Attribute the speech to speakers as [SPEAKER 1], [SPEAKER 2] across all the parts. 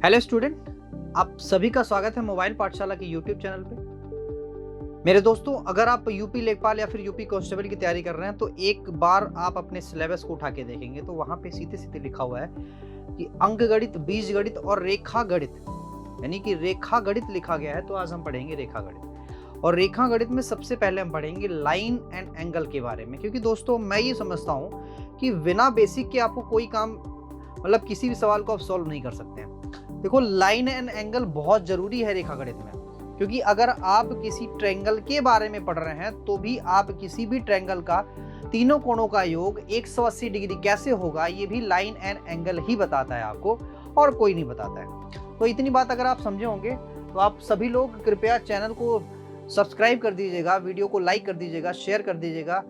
[SPEAKER 1] Hello student, आप सभी का स्वागत है मोबाइल पाठशाला के यूट्यूब चैनल पे। मेरे दोस्तों, अगर आप यूपी लेखपाल या फिर यूपी कांस्टेबल की तैयारी कर रहे हैं तो एक बार आप अपने सिलेबस को उठा के देखेंगे तो वहां पे सीधे सीधे लिखा हुआ है कि अंक गणित, बीज गणित और रेखा गणित, यानी कि रेखा गणित लिखा गया है। तो आज हम पढ़ेंगे रेखा गणित। और रेखा गणित में सबसे पहले हम पढ़ेंगे लाइन एंड एंगल के बारे में, क्योंकि दोस्तों मैं ये समझता हूँ कि बिना बेसिक के आपको कोई काम, मतलब किसी भी सवाल को आप सॉल्व नहीं कर सकते हैं। देखो, लाइन एंड एंगल बहुत जरूरी है रेखा गणित में, क्योंकि अगर आप किसी ट्रायंगल के बारे में पढ़ रहे हैं तो भी आप किसी भी ट्रायंगल का तीनों कोणों का योग 180 डिग्री कैसे होगा ये भी लाइन एंड एंगल ही बताता है आपको, और कोई नहीं बताता है। तो इतनी बात अगर आप समझे होंगे तो आप सभी लोग कृपया चैनल को सब्सक्राइब कर दीजिएगा, वीडियो को लाइक कर दीजिएगा, शेयर कर दीजिएगा।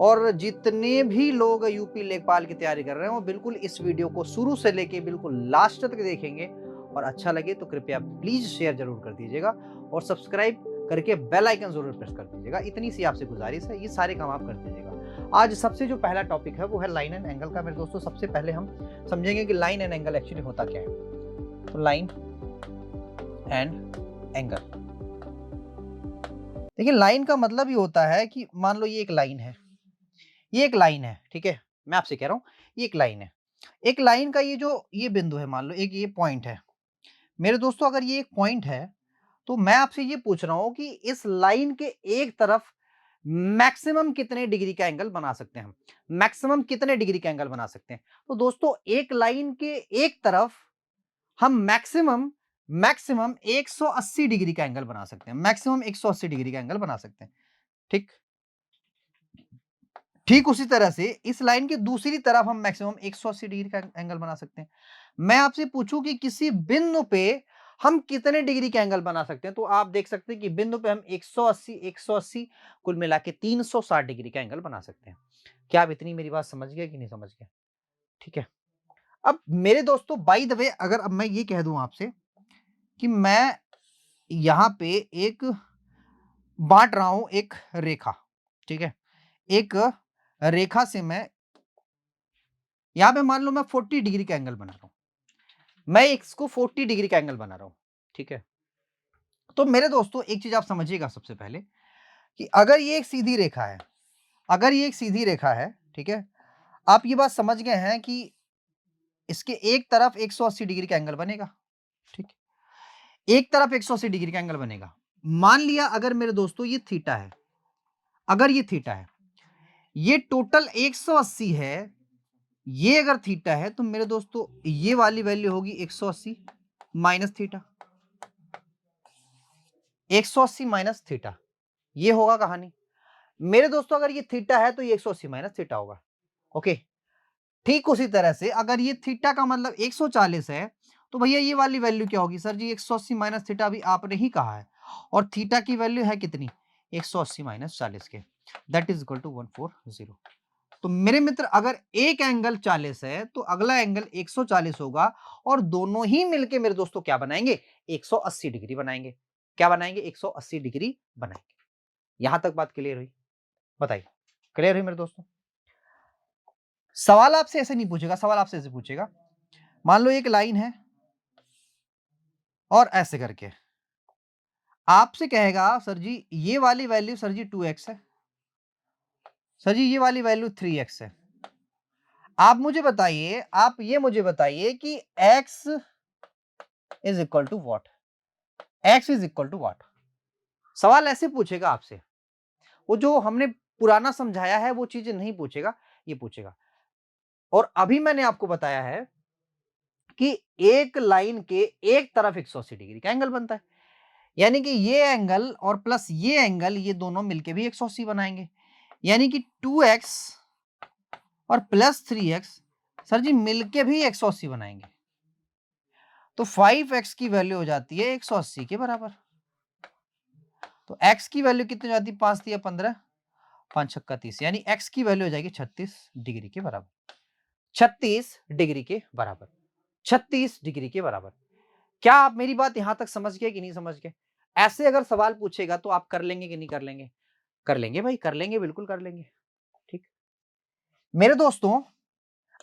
[SPEAKER 1] और जितने भी लोग यूपी लेखपाल की तैयारी कर रहे हैं वो बिल्कुल इस वीडियो को शुरू से लेके बिल्कुल लास्ट तक देखेंगे, और अच्छा लगे तो कृपया प्लीज शेयर जरूर कर दीजिएगा और सब्सक्राइब करके बेल आइकन जरूर प्रेस कर दीजिएगा। इतनी सी आपसे गुजारिश है, ये सारे काम आप कर दीजिएगा। आज सबसे जो पहला टॉपिक है वो है लाइन एंड एंगल का। मेरे दोस्तों, सबसे पहले हम समझेंगे कि लाइन एंड एंगल एक्चुअली होता क्या है। तो लाइन एंड एंगल, देखिए लाइन का मतलब ही होता है कि मान लो ये एक लाइन है, ये एक लाइन है, ठीक है। मैं आपसे कह रहा हूं ये एक लाइन है। एक लाइन का ये बिंदु है, मान लो एक ये पॉइंट है। मेरे दोस्तों, अगर ये एक पॉइंट है तो मैं आपसे ये पूछ रहा हूं कि इस लाइन के एक तरफ मैक्सिमम कितने डिग्री का एंगल बना सकते हैं हम। मैक्सिमम कितने डिग्री का एंगल बना सकते हैं। तो दोस्तों, एक लाइन के एक तरफ हम मैक्सिमम मैक्सिमम 180 डिग्री का एंगल बना सकते हैं। मैक्सिमम 180 डिग्री का एंगल बना सकते हैं, ठीक। ठीक उसी तरह से इस लाइन की दूसरी तरफ हम मैक्सिमम 180 डिग्री का एंगल बना सकते हैं। मैं आपसे पूछूं कि किसी बिंदु पे हम कितने डिग्री का एंगल बना सकते हैं, तो आप देख सकते हैं कि बिंदु पे हम 180 कुल मिला के 360 डिग्री का एंगल बना सकते हैं। क्या आप इतनी मेरी बात समझ गए कि नहीं समझ गए? ठीक है। अब मेरे दोस्तों, बाय द वे, अगर अब मैं ये कह दूं आपसे कि मैं यहां पे एक बांट रहा हूं एक रेखा, ठीक है। एक रेखा से मैं यहां पे मान लो मैं 40 डिग्री का एंगल बना रहा हूं। मैं इसको 40 डिग्री का एंगल बना रहा हूं, ठीक है। तो मेरे दोस्तों, एक चीज आप समझिएगा सबसे पहले कि अगर ये एक सीधी रेखा है, अगर ये एक सीधी रेखा है, ठीक है। आप ये बात समझ गए हैं कि इसके एक तरफ 180 डिग्री का एंगल बनेगा, ठीक। एक तरफ 180 डिग्री का एंगल बनेगा। मान लिया अगर मेरे दोस्तों ये थीटा है, अगर ये थीटा है, ये टोटल 180 है, ये अगर थीटा है तो मेरे दोस्तों ये वाली वैल्यू होगी 180 माइनस थीटा। 180 माइनस थीटा, ये होगा कहानी। मेरे दोस्तों, अगर ये थीटा है तो ये 180 माइनस थीटा होगा। ओके। ठीक उसी तरह से अगर ये थीटा का मतलब 140 है तो भैया ये वाली वैल्यू क्या होगी? सर जी 180 माइनस थीटा भी आपने ही कहा है, और थीटा की वैल्यू है कितनी? 180 माइनस 40 के, दैट इज इक्वल टू 140। तो मेरे मित्र, अगर एक एंगल 40 है तो अगला एंगल 140 होगा, और दोनों ही मिलके मेरे दोस्तों क्या बनाएंगे? 180 डिग्री बनाएंगे। क्या बनाएंगे? 180 डिग्री बनाएंगे। यहां तक बात क्लियर हुई? बताइए, क्लियर हुई मेरे दोस्तों? सवाल आपसे ऐसे नहीं पूछेगा, सवाल आपसे ऐसे पूछेगा, मान लो एक लाइन है और ऐसे करके आपसे कहेगा, सर जी ये वाली वैल्यू सर जी 2x है, सर जी ये वाली वैल्यू 3x है। आप मुझे बताइए, आप ये मुझे बताइए कि x is equal to what, x is equal to what. सवाल ऐसे पूछेगा आपसे, वो जो हमने पुराना समझाया है वो चीजें नहीं पूछेगा, ये पूछेगा। और अभी मैंने आपको बताया है कि एक लाइन के एक तरफ 180 डिग्री का एंगल बनता है, यानी कि ये एंगल और प्लस ये एंगल, ये दोनों मिलके भी 180 बनाएंगे, यानी कि 2x और प्लस 3x सर जी मिलके भी 180 बनाएंगे। तो 5x की वैल्यू हो जाती है 180 के बराबर। तो x की वैल्यू कितनी हो जाती है? 5 दिया 15, 5 छक्का 30, यानी x की वैल्यू हो जाएगी 36 डिग्री के बराबर। 36 डिग्री के बराबर, 36 डिग्री के बराबर। क्या आप मेरी बात यहां तक समझ गए कि नहीं समझ गए? ऐसे अगर सवाल पूछेगा तो आप कर लेंगे कि नहीं कर लेंगे? कर लेंगे भाई, कर लेंगे, बिल्कुल कर लेंगे। ठीक। मेरे दोस्तों,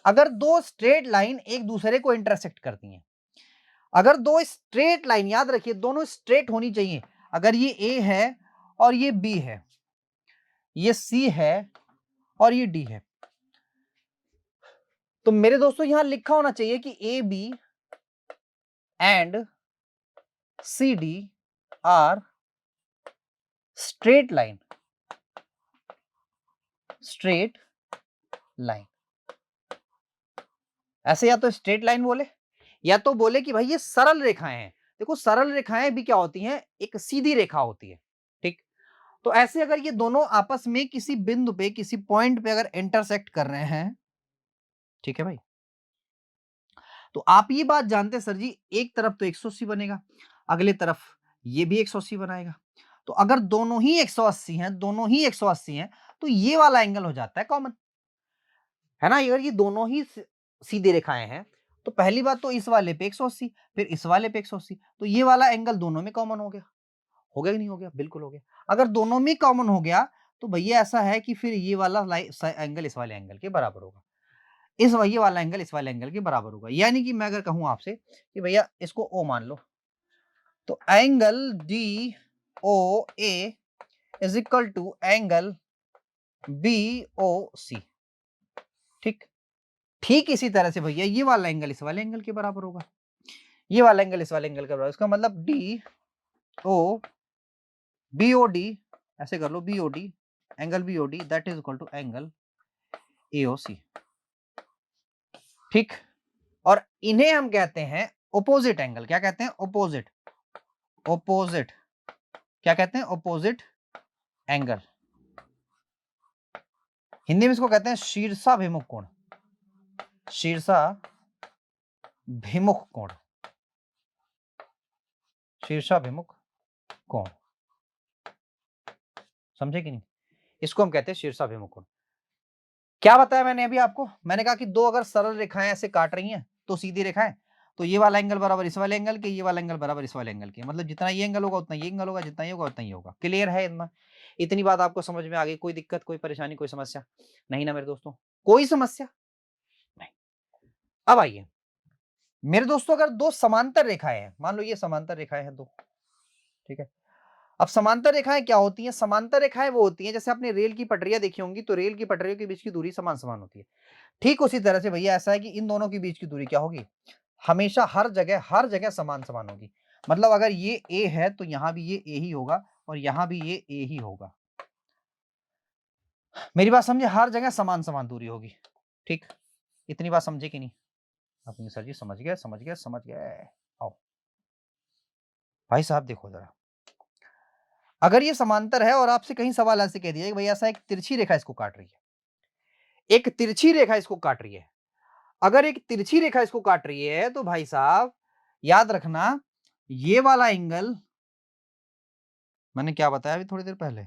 [SPEAKER 1] अगर दो स्ट्रेट लाइन एक दूसरे को इंटरसेक्ट करती हैं, अगर दो स्ट्रेट लाइन, याद रखिए दोनों स्ट्रेट होनी चाहिए। अगर ये ए है और ये बी है, ये सी है और ये डी है, तो मेरे दोस्तों यहां लिखा होना चाहिए कि A B and C D are straight line, straight line. ऐसे या तो स्ट्रेट लाइन बोले या तो बोले कि भाई ये सरल रेखाएं हैं। देखो सरल रेखाएं भी क्या होती हैं, एक सीधी रेखा होती है, ठीक। तो ऐसे अगर ये दोनों आपस में किसी बिंदु पे, किसी पॉइंट पे अगर इंटरसेक्ट कर रहे हैं, ठीक है भाई, तो आप ये बात जानते हैं सर जी, एक तरफ तो 180 बनेगा, अगले तरफ ये भी 180 बनाएगा। तो अगर दोनों ही 180 हैं, दोनों ही 180 हैं, तो ये वाला एंगल हो जाता है कॉमन, है ना। अगर ये दोनों ही सीधी रेखाएं हैं, तो पहली बात तो इस वाले पे 180, फिर इस वाले पे 180, तो ये वाला एंगल दोनों में कॉमन हो गया। हो गया कि नहीं हो गया? बिल्कुल हो गया। अगर दोनों में कॉमन हो गया, तो भैया ऐसा है कि फिर ये वाला एंगल इस वाले एंगल के बराबर होगा, ये वाला एंगल इस वाले एंगल के बराबर होगा। यानी कि मैं अगर कहूं आपसे कि भैया इसको ओ मान लो, तो angle D O A is equal to angle B O C, ठीक। ठीक इसी तरह से भैया ये वाला एंगल इस वाले एंगल के बराबर होगा, ये वाला एंगल इस वाले एंगल के बराबर। इसका मतलब D O B O D, ऐसे कर लो, B O D, angle B O D that is equal to angle A O C, ठीक। और इन्हें हम कहते हैं ओपोजिट एंगल। क्या कहते हैं? ओपोजिट, ओपोजिट, क्या कहते हैं? Opposite angle. हिंदी में इसको कहते हैं शीर्षाभिमुख कोण, शीर्षाभिमुख कोण, शीर्षाभिमुख कोण, समझे कि नहीं? इसको हम कहते हैं शीर्षाभिमुख कोण। क्या बताया मैंने अभी आपको? मैंने कहा कि दो अगर सरल रेखाएं ऐसे काट रही हैं, तो सीधी रेखाएं, तो ये वाला एंगल बराबर इस वाले एंगल के, ये वाला एंगल बराबर इस वाले एंगल के, मतलब जितना ये एंगल होगा उतना ये एंगल होगा, जितना ये होगा उतना ये होगा। क्लियर है इतना? इतनी बात आपको समझ में आ गई? कोई दिक्कत, कोई परेशानी, कोई समस्या नहीं ना मेरे दोस्तों? कोई समस्या नहीं। अब आइए मेरे दोस्तों, अगर दो समांतर रेखाएं हैं, मान लो ये समांतर रेखाएं हैं दो, ठीक है। अब समांतर रेखाएं क्या होती हैं? समांतर रेखाएं वो होती हैं, जैसे आपने रेल की पटरियां देखी होंगी, तो रेल की पटरियों के बीच की दूरी समान समान होती है। ठीक उसी तरह से भैया ऐसा है कि इन दोनों के बीच की दूरी क्या होगी? हमेशा हर जगह समान समान होगी। मतलब अगर ये ए है तो यहां भी ये ए ही होगा और यहां भी ये ए ही होगा। मेरी बात समझे? हर जगह समान समान दूरी होगी, ठीक। इतनी बात समझे कि नहीं? अपनी सर जी समझ गए, समझ गए, समझ गए। आओ भाई साहब देखो जरा, अगर ये समांतर है और आपसे कहीं सवाल ऐसे कह दिया कि भैया ऐसा एक तिरछी रेखा इसको काट रही है, एक तिरछी रेखा इसको काट रही है, अगर एक तिरछी रेखा इसको काट रही है, तो भाई साहब याद रखना, ये वाला एंगल, मैंने क्या बताया अभी थोड़ी देर पहले?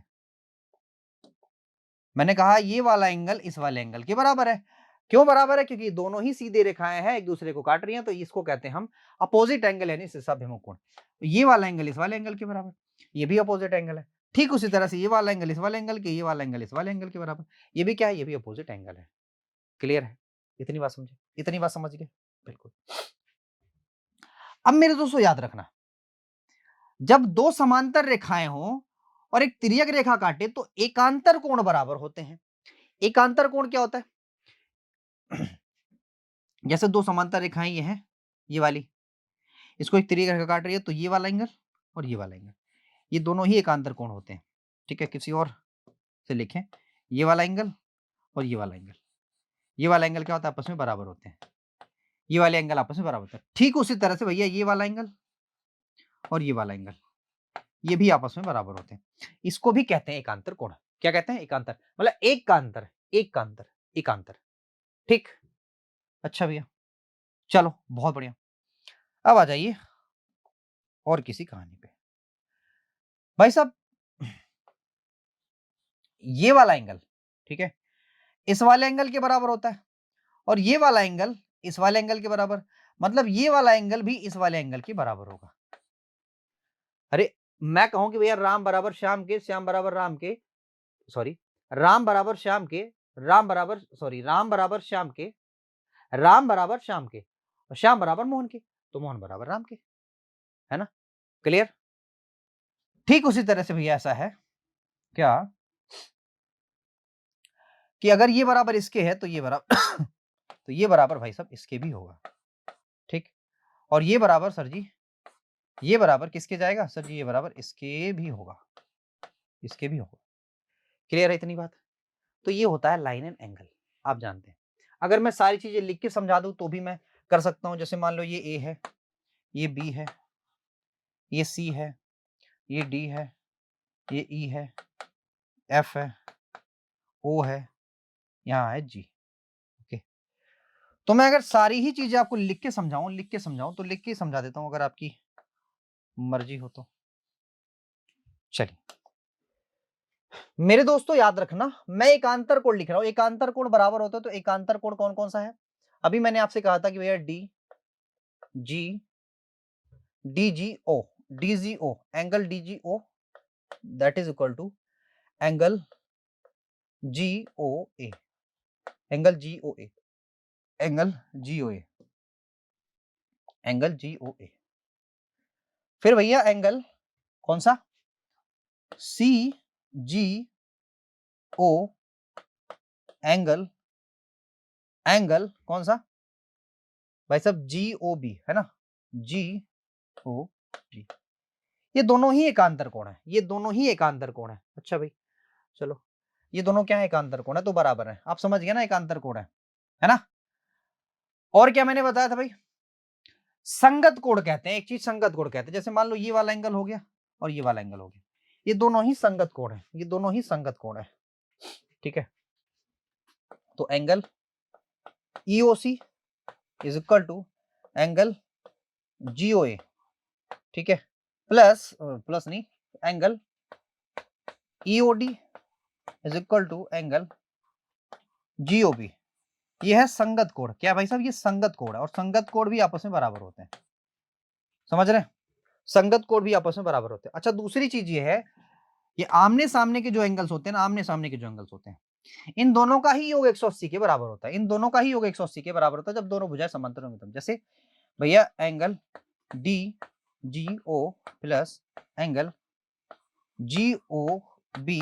[SPEAKER 1] मैंने कहा ये वाला एंगल इस वाले एंगल के बराबर है। क्यों बराबर है? क्योंकि दोनों ही सीधी रेखाएं हैं, एक दूसरे को काट रही हैं, तो इसको कहते हैं हम अपोजिट एंगल, यानी शीर्षाभिमुख कोण। तो ये वाला एंगल इस वाले एंगल के बराबर, ये भी अपोजिट एंगल है। ठीक उसी तरह से ये वाला एंगल इस वाले एंगल के, ये वाला एंगल इस वाले एंगल के बराबर, ये भी क्या है? ये भी अपोजिट एंगल है। क्लियर है? इतनी बात समझे? इतनी बात समझ गए? बिल्कुल। अब मेरे दोस्तों याद रखना, जब दो समांतर रेखाएं हों और एक तिर्यक रेखा काटे, तो एकांतर कोण बराबर होते हैं। एकांतर कोण क्या होता है? जैसे दो समांतर रेखाएं ये हैं, ये वाली, इसको एक तिर्यक रेखा काट रही है, तो ये वाला एंगल और ये वाला एंगल, ये दोनों ही एकांतर कोण होते हैं, ठीक है। किसी और से लिखें, ये वाला एंगल और ये वाला एंगल, ये वाला एंगल क्या होता है? आपस में बराबर होते हैं, ये वाले एंगल आपस में बराबर होते हैं। ठीक उसी तरह से भैया ये वाला एंगल और ये वाला एंगल, ये भी आपस में बराबर होते हैं। इसको भी कहते हैं एकांतर कोण। क्या कहते हैं? एकांतर, मतलब एक का अंतर, एक का अंतर, एकांतर, ठीक। अच्छा भैया, चलो बहुत बढ़िया। अब आ जाइए और किसी कहानी पे। भाई साहब ये वाला एंगल, ठीक है, इस वाले एंगल के बराबर होता है और ये वाला एंगल इस वाले एंगल के बराबर, मतलब ये वाला एंगल भी इस वाले एंगल के बराबर होगा। अरे मैं कहूं कि भैया राम बराबर श्याम के, श्याम बराबर राम के, सॉरी, राम बराबर श्याम के, राम बराबर, सॉरी, राम बराबर श्याम के, राम बराबर श्याम के और श्याम बराबर मोहन के, तो मोहन बराबर राम के, है ना? क्लियर? ठीक उसी तरह से भैया ऐसा है क्या कि अगर ये बराबर इसके है तो ये बराबर तो ये बराबर भाई साहब इसके भी होगा, ठीक? और ये बराबर सर जी, ये बराबर किसके जाएगा? सर जी ये बराबर इसके भी होगा, इसके भी होगा। क्लियर है इतनी बात? तो ये होता है लाइन एंड एंगल, आप जानते हैं। अगर मैं सारी चीजें लिख के समझा दूं तो भी मैं कर सकता हूं। जैसे मान लो ये ए है, ये बी है, ये सी है, ये डी है, ये ई है, एफ है, ओ है, यहाँ है जी। ओके, तो मैं अगर सारी ही चीजें आपको लिख के समझाऊं तो लिख के समझा देता हूं, अगर आपकी मर्जी हो तो। चलिए मेरे दोस्तों याद रखना, मैं एकांतर कोण लिख रहा हूं। एकांतर कोण बराबर होता है, तो एकांतर कोण कौन कौन सा है? अभी मैंने आपसे कहा था कि भैया D G DGO, DGO, angle DGO that is equal to angle GOA, angle GOA, angle GOA, angle GOA। फिर भैया एंगल कौन सा? CGO, एंगल, एंगल कौन सा भाई साहब? GOB, है ना? GOB, ये दोनों ही एकांतर कोण है, ये दोनों ही एकांतर कोण है। अच्छा भाई चलो, ये दोनों क्या है? एकांतर कोण है, तो बराबर है। आप समझ गए ना, एकांतर कोण है ना? और क्या मैंने बताया था भाई? संगत कोण कहते हैं, एक चीज संगत कोण कहते हैं। जैसे मान लो ये वाला एंगल हो गया और ये वाला एंगल हो गया, ये दोनों ही संगत कोण है, ये दोनों ही संगत कोण है, ठीक है? तो angle EOC is equal to angle GOA, ठीक है? प्लस प्लस नहीं, angle EOD is equal to angle GOB। ये है संगत कोण। क्या भाई साहब? ये संगत कोण है, और संगत कोण भी आपस में बराबर होते हैं, समझ रहे हैं? संगत कोण भी आपस में बराबर होते हैं। अच्छा दूसरी चीज ये है, ये आमने सामने के जो एंगल्स होते हैं ना, आमने सामने के जो एंगल्स होते हैं, इन दोनों का ही योग 180 के बराबर होता है। इन दोनों का ही योग 180 के बराबर होता है जब दोनों भुजाएं समांतर होंगी तब। जैसे भैया angle DGO plus angle GOB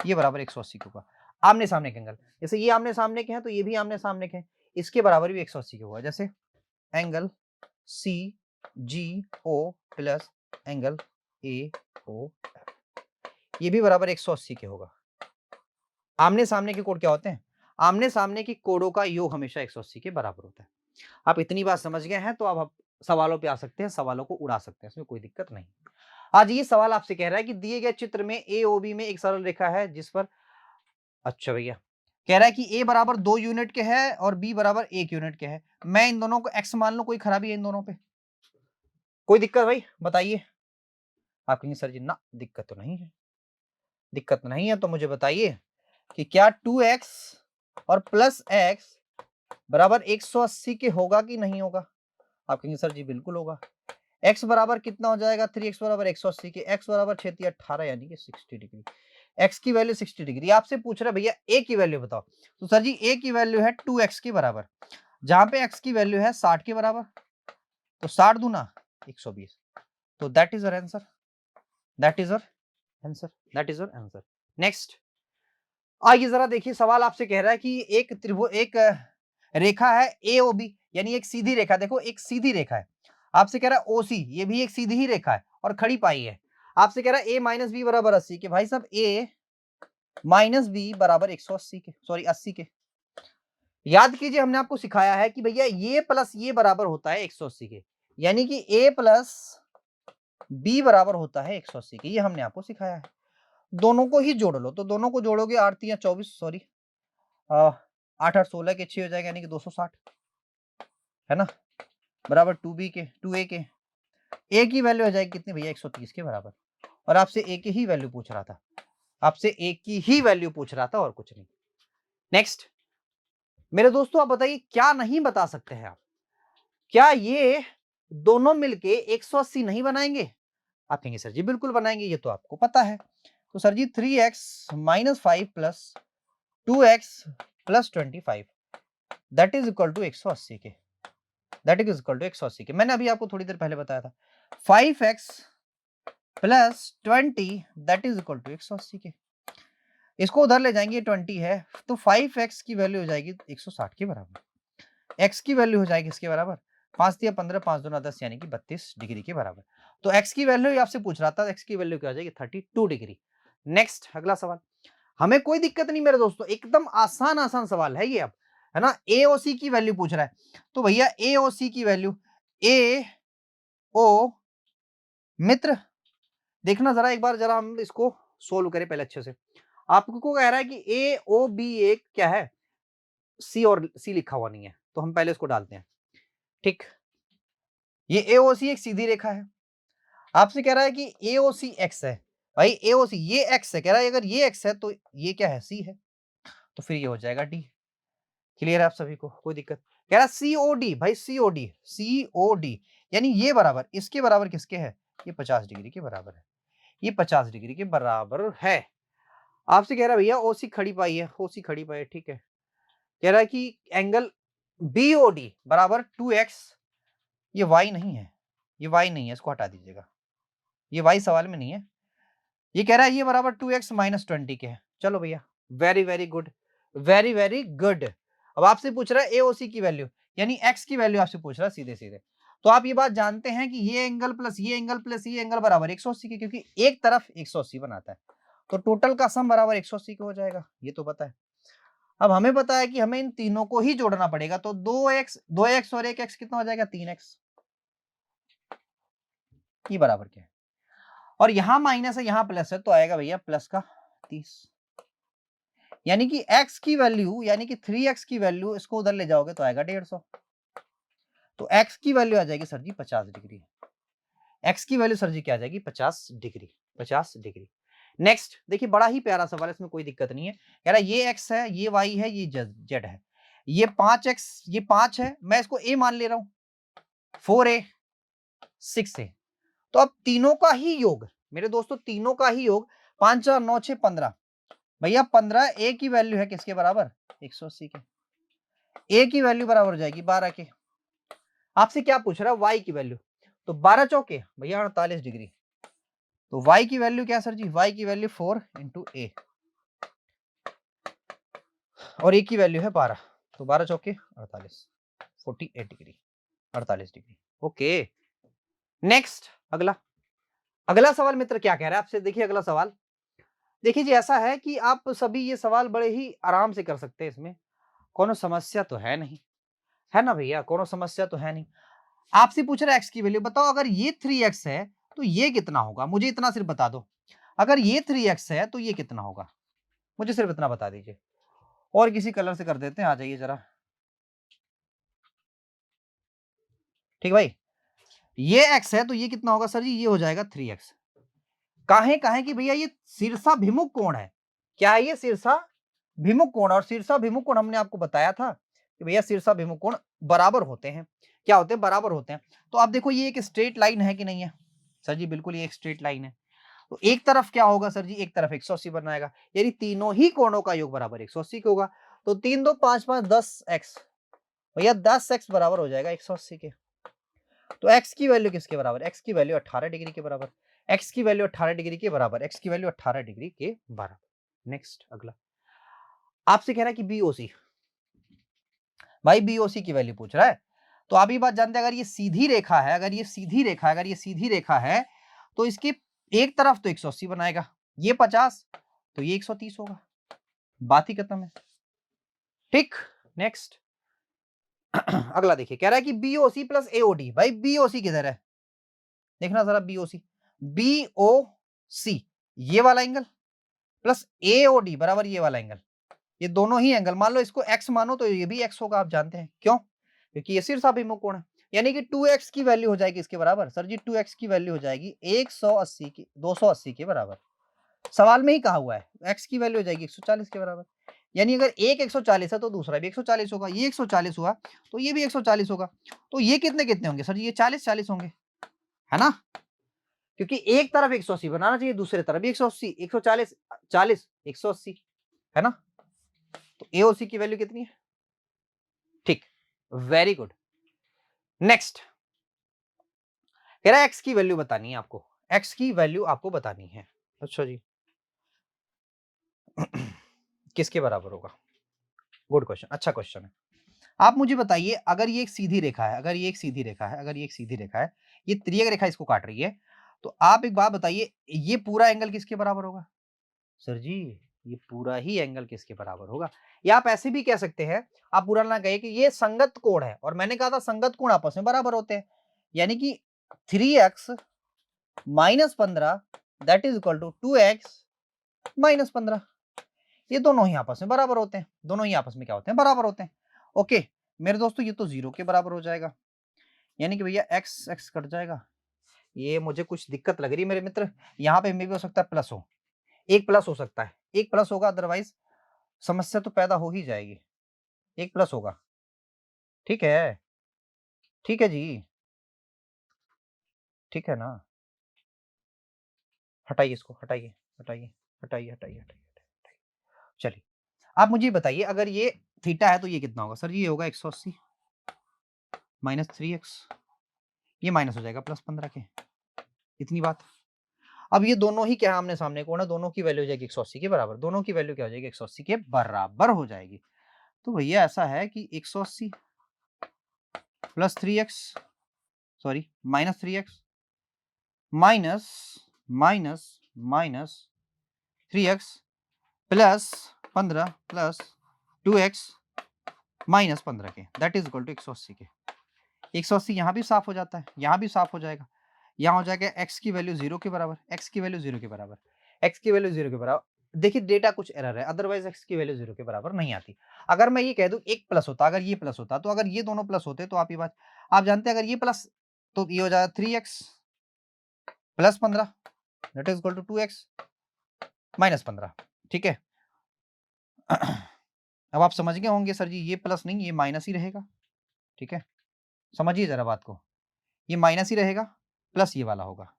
[SPEAKER 1] ये बराबर 180 के होगा, आमने सामने के एंगल। जैसे ये आमने सामने के हैं तो ये भी आमने सामने के हैं, इसके बराबर भी 180 के होगा। जैसे angle CGO plus angle AO, ये भी बराबर 180 के होगा। आमने सामने के कोण क्या होते हैं? आमने सामने की कोणों का योग हमेशा 180 के बराबर होता है। आप इतनी बात समझ गए हैं तो अब आप सवालों पे आ सकते हैं, सवालों को उड़ा सकते हैं, इसमें कोई दिक्कत नहीं। आज ये सवाल आपसे कह रहा है कि दिए गए चित्र में AOB में एक सरल रेखा है जिस पर, अच्छा भैया कह रहा है कि A बराबर 2 यूनिट के है और B बराबर 1 यूनिट के है, मैं इन दोनों को x मान लूं, कोई खराबी है इन दोनों पे? कोई दिक्कत भाई बताइए? आप कहेंगे सर जी ना दिक्कत तो नहीं है। दिक्कत नहीं है तो मुझे बताइए कि क्या 2x और प्लस x बराबर 180 के होगा कि नहीं होगा? आप कहेंगे सर जी बिल्कुल होगा। x बराबर कितना हो जाएगा? 3x बराबर 180 के, x बराबर 6 × 18 यानी कि 60 डिग्री। x की वैल्यू 60 डिग्री। आपसे पूछ रहा है भैया a की वैल्यू बताओ, तो सर जी a की वैल्यू है 2x के बराबर, जहां पे x की वैल्यू है 60 के बराबर, तो 60 दूना 120, तो that is our answer, that is our answer, that is our answer. Next आइए जरा देखिए, सवाल आपसे कह रहा है कि एक त्रिभुज, एक रेखा है AOB, यानी एक सीधी रेखा। देखो एक सीधी रेखा है, आपसे कह रहा है OC, ये भी एक सीधी ही रेखा है और खड़ी पाई है। आपसे कह रहा है A माइनस B बराबर 80 के। भाई साहब A माइनस B बराबर 180 के, सॉरी 80 के। याद कीजिए हमने आपको सिखाया है कि भैया ये प्लस ये बराबर होता है 180 के, यानी कि A प्लस B बराबर होता है 180 के, ये हमने आपको सिखाया है। दोनों को ही जोड़ लो, तो दोनों को जोड़ोगे 8 या 24, सॉरी 8 8 16 के 6 हो जाएगा, यानी कि 260, है ना? बराबर 2B के, 2A के। A की वैल्यू हो जाएगी कितनी भैया? 130 के बराबर। और आपसे A की ही वैल्यू पूछ रहा था, आपसे A की ही वैल्यू पूछ रहा था और कुछ नहीं। नेक्स्ट मेरे दोस्तों आप बताइए क्या नहीं बता सकते हैं आप? क्या ये दोनों मिलके 180 नहीं बनाएंगे? आप कहेंगे सर जी बिल्कुल बनाएंगे, ये तो आपको पता है। तो sir ji 3x minus 5 plus 2x plus 25 that is equal to 180 के। दैट इज इक्वल टू 180 के। मैंने अभी आपको थोड़ी देर पहले बताया था 5x plus 20 that is equal to 180 के। इसको उधर ले जाएंगे, 20 है तो 5x की वैल्यू हो जाएगी 160 के बराबर। x की वैल्यू हो जाएगी इसके बराबर 5 दिया 15, 5 दूना 10 यानी कि 32 डिग्री के बराबर। तो x की वैल्यू आपसे पूछ रहा था, x की वैल्यू क्या हो जाएगी 32 डिग्री। नेक्स्ट अगला सवाल, हमें कोई दिक्कत नहीं मेरे दोस्तों, एकदम आसान आसान सवाल है ये अब, है ना। AOC की वैल्यू पूछ रहा है, तो भैया AOC की वैल्यू AO मित्र, देखना जरा एक बार, जरा हम इसको सोल्व करें पहले अच्छे से। आपको कह रहा है कि AOB एक क्या है, C और C लिखा हुआ नहीं है, तो हम पहले इसको डालते हैं। ठीक, ये AOC एक सीधी रेखा है, आपसे कह रहा है कि AOC x है। भाई AOC ये x है, कह रहा है अगर ये x है तो ये क्या है, C है, तो फिर ये हो जाएगा D। क्लियर है आप सभी को, कोई दिक्कत? कह रहा COD, भाई COD यानी ये बराबर, इसके बराबर किसके है, ये 50 डिग्री के बराबर है, ये 50 डिग्री के बराबर है। आपसे कह रहा है भैया OC खड़ी पाई है, OC खड़ी पाई है, ठीक है। कह रहा है कि एंगल BOD बराबर 2x, ये y नहीं है, ये y नहीं है, इसको हटा दीजिएगा, ये y सवाल में नहीं है। ये कह रहा है ये बराबर 2x माइनस 20 के है। चलो भैया, very very good, very very good. अब आपसे पूछ रहा है AOC की वैल्यू, यानी x की वैल्यू आपसे पूछ रहा है सीधे सीधे। तो आप ये बात जानते हैं कि ये एंगल प्लस ये एंगल प्लस ये एंगल बराबर 180 के, क्योंकि एक तरफ 180 बनाता है, तो टोटल का सम बराबर 180 के हो जाएगा, ये तो पता है। अब हमें पता है कि हमें इन तीनों को ही जोड़ना पड़ेगा, तो 2x और 1x कितना हो जाएगा, 3x। ये बराबर क्या है, और यहां माइनस है यहां प्लस है, तो आएगा भैया प्लस का 30, यानी कि x की वैल्यू, यानी कि 3x की वैल्यू, इसको उधर ले जाओगे तो आएगा 150। तो x की वैल्यू आ जाएगी सर जी 50 डिग्री। x की वैल्यू सर जी क्या आ जाएगी, 50 डिग्री, 50 डिग्री। नेक्स्ट देखिए, बड़ा ही प्यारा सवाल है, इसमें कोई दिक्कत नहीं है। कह रहा है ये x है, ये y है, ये z है, ये 5x, ये 5 है, मैं इसको a मान ले रहा हूं, 4a 6a। तो अब तीनों का ही योग मेरे दोस्तों, तीनों का ही योग 5 और 9 6 15, भैया 15 a की वैल्यू है किसके बराबर, 180 के। a की वैल्यू बराबर हो जाएगी 12 के। आपसे क्या पूछ रहा है, y की वैल्यू, तो 12 चौके भैया 48 डिग्री। तो y की वैल्यू क्या सर जी, y की वैल्यू 4 इंटू a, और a की वैल्यू है 12, तो 12 चौके 48, 48 डिग्री, 48 डिग्री। ओके, नेक्स्ट अगला, अगला सवाल मित्र क्या कह रहा है आपसे, देखिए अगला सवाल। देखिए जी, ऐसा है कि आप सभी ये सवाल बड़े ही आराम से कर सकते हैं, इसमें कोनो समस्या तो है नहीं, है ना भैया, कोनो समस्या तो है नहीं। आपसे पूछ रहा है x की वैल्यू, बताओ अगर ये 3x है तो ये कितना होगा, मुझे इतना सिर्फ बता दो। अगर ये 3x है तो ये कितना होगा, मुझे सिर्फ इतना बता दीजिए। और किसी कलर से कर देते हैं, आ जाइए जरा। ठीक भाई, ये x है तो ये कितना होगा सर जी, ये हो जाएगा 3x। काहे काहे कि भैया ये शीर्षाभिमुख कोण है, क्या है ये, शीर्षाभिमुख कोण। और शीर्षाभिमुख कोण हमने आपको बताया था कि भैया शीर्षाभिमुख कोण बराबर होते हैं, क्या होते हैं, बराबर होते हैं। तो आप देखो ये एक स्ट्रेट लाइन है कि नहीं है सर जी, बिल्कुल ये एक स्ट्रेट लाइन है। तो एक तरफ क्या होगा सर जी, एक तरफ 180 बनाएगा, यानी तीनों ही कोणों का योग बराबर 180 का होगा। तो 3 2 5 5 10x, भैया 10x बराबर हो जाएगा 180 के। तो x की वैल्यू किसके बराबर, x की वैल्यू 18 डिग्री के बराबर, x की वैल्यू 18 डिग्री के बराबर, x की वैल्यू 18 डिग्री के बराबर। नेक्स्ट अगला, आपसे कह रहा है कि BOC, भाई BOC की वैल्यू पूछ रहा है। तो आप ये बात जानते हैं, अगर ये सीधी रेखा है, अगर ये सीधी रेखा है, अगर ये सीधी रेखा है, तो इसकी एक तरफ तो 180 बनाएगा, ये 50 तो ये 130 होगा, बात ही खत्म है। ठीक, नेक्स्ट अगला देखिए, कह रहा है कि BOC प्लस AOD, भाई BOC किधर है, देखना जरा, BOC ये वाला एंगल प्लस AOD बराबर ये वाला एंगल, ये दोनों ही एंगल, मान लो इसको x मानो तो ये भी x होगा, आप जानते हैं क्यों, क्योंकि ये शीर्षाभिमुख कोण है। यानी कि 2x की वैल्यू हो जाएगी इसके बराबर, सर जी 2x की वैल्यू हो जाएगी 180 की 280 के बराबर। सवाल में ही कहा हुआ है x की वैल्यू हो जाएगी 140 के बराबर, यानी अगर एक 140 है तो दूसरा भी 140 होगा, ये 140 हुआ तो ये भी 140 होगा। तो ये कितने कितने होंगे सर जी, ये 40 40 होंगे, है ना, क्योंकि एक तरफ 180 बनाना चाहिए, दूसरे तरफ भी 180, 140 40 180, है ना। तो AOC की वैल्यू कितनी है, ठीक, वेरी गुड। नेक्स्ट कह रहा है x की वैल्यू बतानी है आपको, x की वैल्यू आपको बतानी है। अच्छा जी किसके बराबर होगा? गुड क्वेश्चन, अच्छा क्वेश्चन है। आप मुझे बताइए अगर ये एक सीधी रेखा है, अगर ये एक सीधी रेखा है, अगर ये एक सीधी रेखा है, ये त्रियक रेखा इसको काट रही है, तो आप एक बात बताइए ये पूरा एंगल किसके बराबर होगा? सर जी ये पूरा ही एंगल किसके बराबर होगा? या आप ऐसे भी कह सकते हैं, आप पूरा ना कहिए कि ये संगत कोण है, और मैंने कहा था संगत कोण आपस में बराबर होते हैं, यानी कि 3x minus 15 that is equal to 2x minus 15, ये दोनों ही आपस में बराबर होते हैं, दोनों ही आपस में क्या होते हैं? बराबर होते हैं। ओके मेरे दोस्तों ये तो 0 के बराबर हो जाएगा, यानी कि भैया x x कट जाएगा। ये मुझे कुछ दिक्कत लग रही है मेरे मित्र, यहाँ पे मे भी हो सकता है प्लस हो, एक प्लस हो सकता है, एक प्लस होगा, अदरवाइज समस्या तो पैदा हो ही जाएगी। एक प्लस होगा, ठीक है, ठीक है जी, ठीक है ना, हटाइए इसको, हटाइए हटाइए हटाइए हटाइए हटाइए। चलिए आप मुझे बताइए अगर ये थीटा है तो ये कितना होगा? सर ये होगा 180 माइनस 3x, ये माइनस हो जाएगा प्लस 15 के, इतनी बात। अब ये दोनों ही क्या आमने सामने कोण है, दोनों की वैल्यू हो जाएगी 180 के बराबर, दोनों की वैल्यू क्या हो जाएगी? 180 के बराबर हो जाएगी। तो भैया ऐसा है कि 180 plus 3x sorry minus 3x minus minus minus 3x plus 15 plus 2x minus 15 के दैट इज इक्वल टू 180 के। 180 यहाँ भी साफ हो जाता है, यहाँ भी साफ हो जाएगा, यहाँ हो जाएगा x की वैल्यू 0 के बराबर, x की वैल्यू 0 के बराबर, x की वैल्यू 0 के बराबर। देखिए डेटा कुछ एरर है, अदरवाइज x की वैल्यू 0 के बराबर नहीं आती। अगर मैं ये कह दूं एक प्लस होता, अगर ये प्लस होता, तो अगर ये दोनों प्लस होते तो आप ये बात आप जानते हैं, अगर ये प्लस तो ये हो जाएगा 3x plus 15 that is equal to 2x minus 15, ठीक है। अब आप समझ गए होंगे सर जी ये प्लस नहीं ये माइनस ही रहेगा, ठीक है, समझिए जरा बात को, ये माइनस ही रहेगा, प्लस ये वाला होगा,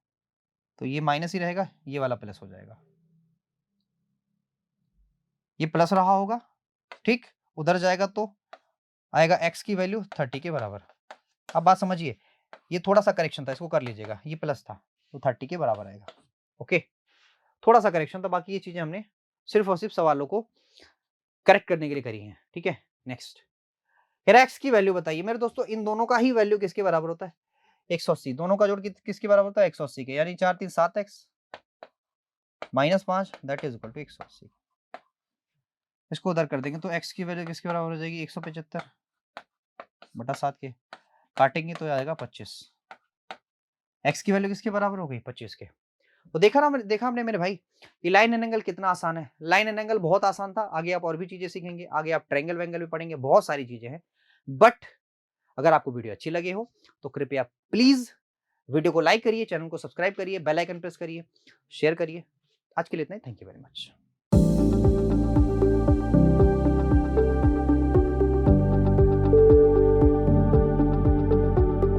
[SPEAKER 1] तो ये माइनस ही रहेगा, ये वाला प्लस हो जाएगा, ये प्लस रहा होगा, ठीक, उधर जाएगा तो आएगा x की वैल्यू 30 के बराबर। अब बात समझिए, ये थोड़ा सा करेक्शन था, इसको कर लीजिएगा, ये प्लस था तो 30 के बराबर आएगा। ओके थोड़ा सा करेक्शन था, बाकी ये चीजें हमने सिर्फ और सिर्फ सवालों को करेक्ट करने के लिए करी हैं, ठीक है। नेक्स्ट x की वैल्यू बताइए मेरे दोस्तों, इन दोनों का ही वैल्यू किसके बराबर होता है? 180, दोनों का जोड़ किसके बराबर होता है? 180 के, यानी 4 3 7x minus 5 that is equal to 180। इसको उधर कर देंगे तो x की वैल्यू किसके बराबर हो जाएगी? 175 बटा 7 के, काटेंगे तो आएगा 25, x की वैल्यू किसके बराबर हो गई? 25 के। तो देखा हमने मेरे भाई ये लाइन एंड एंगल कितना आसान है, लाइन एंड एंगल बहुत आसान था, आगे आप और भी चीजें सीखेंगे, आगे आप ट्रायंगल वेंगल भी पढ़ेंगे, बहुत सारी चीजें हैं। बट अगर आपको वीडियो अच्छी लगी हो तो कृपया प्लीज वीडियो को लाइक करिए, चैनल को सब्सक्राइब करिए, बेल आइकन प्रेस करिए, शेयर करिए। आज के लिए इतना ही, थैंक यू वेरी मच।